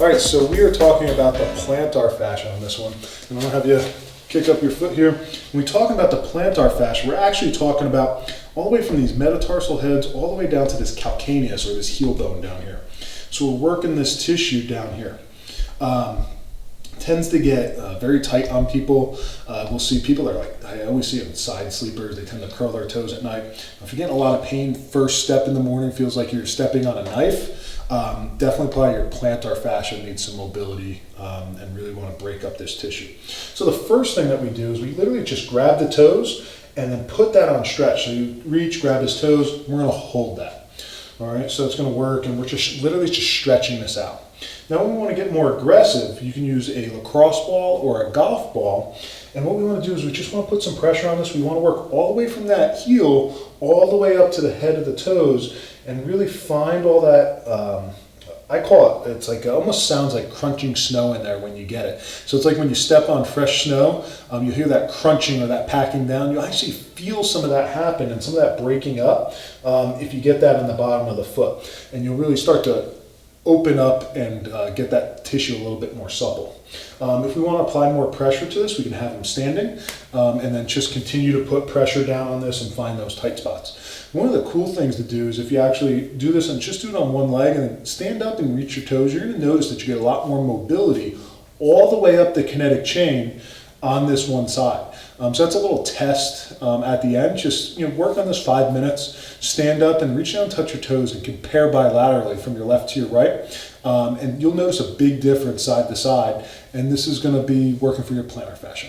All right, so we are talking about the plantar fascia on this one. And I'm gonna have you kick up your foot here. When we talk about the plantar fascia, we're actually talking about all the way from these metatarsal heads all the way down to this calcaneus, or this heel bone down here. So we're working this tissue down here. Tends to get very tight on people. We'll see people that are like, I always see them side sleepers. They tend to curl their toes at night. If you're getting a lot of pain, first step in the morning feels like you're stepping on a knife. Definitely probably your plantar fascia needs some mobility and really want to break up this tissue. So the first thing that we do is we literally just grab the toes and then put that on stretch. So you reach, grab his toes, we're going to hold that. All right, so it's going to work, and we're just literally just stretching this out. Now when we want to get more aggressive, you can use a lacrosse ball or a golf ball. And what we want to do is we just want to put some pressure on this. We want to work all the way from that heel all the way up to the head of the toes and really find all that, I call it, it's like, it almost sounds like crunching snow in there when you get it. So it's like when you step on fresh snow, you hear that crunching or that packing down. You'll actually feel some of that happen and some of that breaking up if you get that in the bottom of the foot. And you'll really start to open up and get that tissue a little bit more supple. If we want to apply more pressure to this, we can have them standing and then just continue to put pressure down on this and find those tight spots. One of the cool things to do is if you actually do this and just do it on one leg and then stand up and reach your toes, you're going to notice that you get a lot more mobility all the way up the kinetic chain on this one side. So that's a little test at the end. Just work on this 5 minutes, stand up and reach down, touch your toes and compare bilaterally from your left to your right. And you'll notice a big difference side to side. And this is going to be working for your plantar fascia.